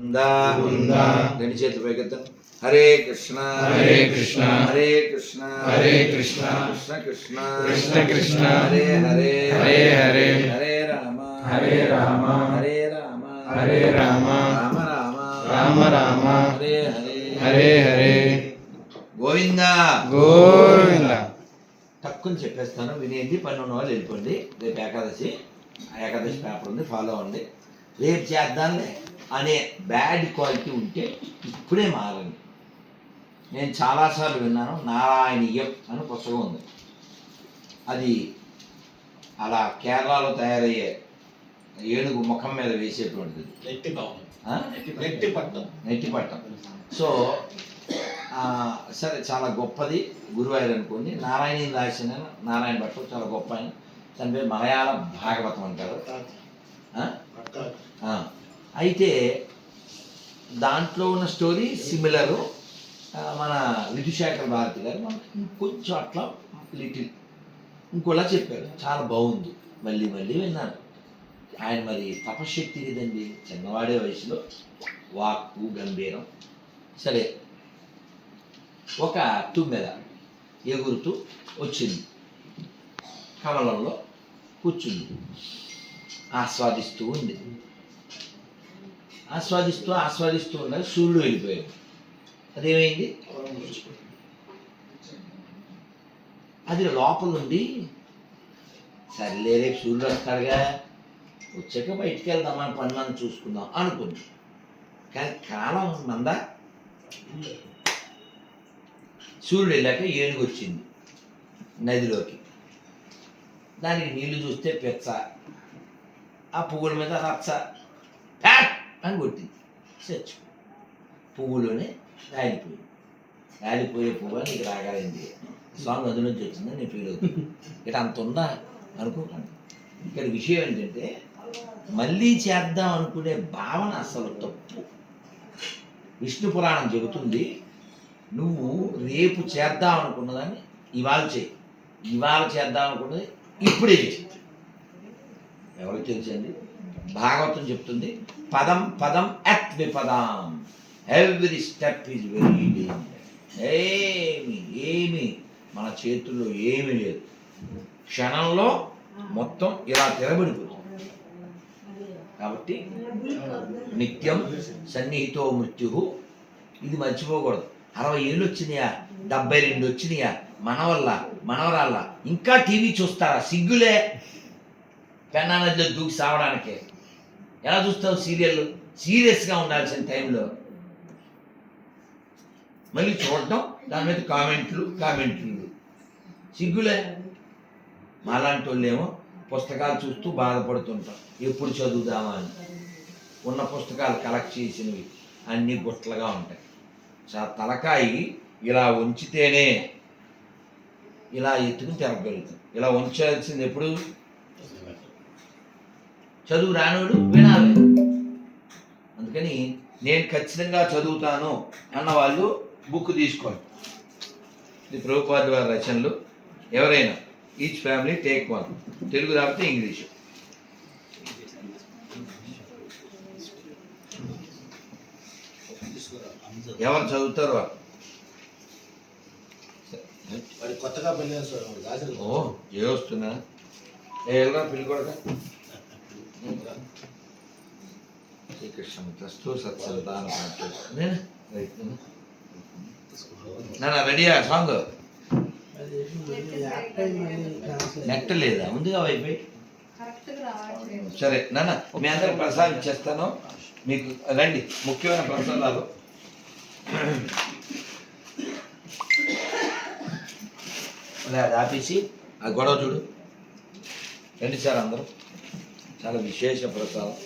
రెండు చేతులు పైకెత్తండి. హరే కృష్ణ హరే కృష్ణ హరే కృష్ణ హరే కృష్ణ కృష్ణ కృష్ణ కృష్ణ కృష్ణ హరే హరే హరే హరే హరే రామ హరే రామ హరే రామ హరే రామ రామ రామ రామ రామ హరే హరే హరే హరే గోవింద గోవింద. తక్కువ చెప్పేస్తాను, వినేది పని ఉన్న వాళ్ళు వెళ్ళిపోండి. రేపు ఏకాదశి, ఏకాదశి పేపర్ ఉంది, ఫాలో అవ్వండి. రేపు చేద్దాంలే అనే బ్యాడ్ క్వాలిటీ ఉంటే ఇప్పుడే మారండి. నేను చాలాసార్లు విన్నాను, నారాయణీయం అని పుస్తకం ఉంది. అది అలా కేరళలో తయారయ్యే ఏనుగు ముఖం మీద వేసేటువంటిది, నెట్టి పట్టం. సో సరే, చాలా గొప్పది. గురువాయూర్ అనుకోండి. నారాయణ రాసిన నారాయణ భట్టు చాలా గొప్ప ఆయన. దాని పేరు మలయాళం భాగవతం అంటారు. అయితే దాంట్లో ఉన్న స్టోరీ సిమిలరు. మన విధుశేఖర్ భారతి గారు మనకి కొంచెం అట్లా లిటిల్ ఇంకోలా చెప్పారు. చాలా బాగుంది. మళ్ళీ మళ్ళీ విన్నాను. ఆయన మరి తపశక్తి కదండి, చిన్నవాడే వయసులో వాక్కు గంభీరం. సరే, ఒక తుమ్మెద ఎగురుతూ వచ్చింది, కమలంలో కూర్చుంది, ఆస్వాదిస్తూ ఉంది. ఆస్వాదిస్తూ ఉండగా సూర్యుడు వెళ్ళిపోయాడు. అదేమైంది, అది లోపల నుండి సర్లే రేపు సూర్యుడు వస్తాడుగా, వచ్చాక బయటికి వెళ్దాం, మన పనులను చూసుకుందాం అనుకుంది. కానీ కాలం మందా. సూర్యుడు వెళ్ళాక ఏనుగు వచ్చింది నదిలోకి. దానికి నీళ్లు చూస్తే పెచ్చ, ఆ పువ్వుల మీద రచ్చ, ప్యాట్ అని కొట్టింది. చచ్చు పువ్వులోనే రాలిపోయే పువ్వు అని నీకు రాగాలింది. స్వామి నది నుంచి వచ్చిందని నేను ఫీల్ అవుతుంది. ఇక అంత ఉందా అనుకోకండి. ఇక్కడ విషయం ఏంటంటే, మళ్ళీ చేద్దాం అనుకునే భావన అసలు తప్పు. విష్ణు పురాణం చెబుతుంది, నువ్వు రేపు చేద్దాం అనుకున్నదాన్ని ఇవాళ చేయి, ఇవాళ చేద్దాం అనుకున్నది ఇప్పుడే చేయి. ఎవరికి తెలుసండి? భాగవతం చెప్తుంది, పదం పదం అత్ విపదాం, every step is very danger. ఏమి మన చేతుల్లో ఏమీ లేదు. క్షణంలో మొత్తం ఇలా తిరబడిపోతుంది. కాబట్టి నిత్యం సన్నిహితో మృత్యు, ఇది మర్చిపోకూడదు. 60 ఏళ్ళు వచ్చినాయా, 72 వచ్చినాయా, మనవరాళ్ళ ఇంకా టీవీ చూస్తారా? సిగ్గులే. పెన్నా నదిలో దూకి సావడానికే. ఎలా చూస్తావు సీరియల్? సీరియస్గా ఉండాల్సిన టైంలో మళ్ళీ చూడటం, దాని మీద కామెంట్లు. సిగ్గులే. మాలాంటి వాళ్ళేమో పుస్తకాలు చూస్తూ బాధపడుతుంటాం, ఎప్పుడు చదువుదామా అని. ఉన్న పుస్తకాలు కలెక్ట్ చేసినవి అన్నీ గుట్లగా ఉంటాయి. తలకాయి ఇలా ఉంచితేనే ఇలా ఎత్తుకుని తిరగలుగుతాం. ఇలా ఉంచాల్సింది ఎప్పుడు? చదువు రానోడు వినాలి. అందుకని నేను ఖచ్చితంగా చదువుతాను అన్నవాళ్ళు బుక్ తీసుకోండి. ఇది ప్రభుపాద వారి రచనలు. ఎవరైనా each family take one. Telugu రాకపోతే ఇంగ్లీషు. ఎవరు చదువుతారు వాళ్ళు. కొత్తగా పెళ్ళి. ఓ ఏ వస్తున్నా ఎలా పెళ్ళి కొడక. శ్రీకృష్ణ సత్సంతాన రెడీయా? సాంగ్ నెట్ లేదా? ముందుగా వైఫై. సరే నాన్న, మీ అందరికి ప్రసాదం ఇచ్చేస్తాను. మీకు రండి, ముఖ్యమైన ప్రసాదాలు. అది ఆపేసి ఆ గొడవ చూడు. రండి సార్ అందరూ. చాలా విశేష ప్రసాదం.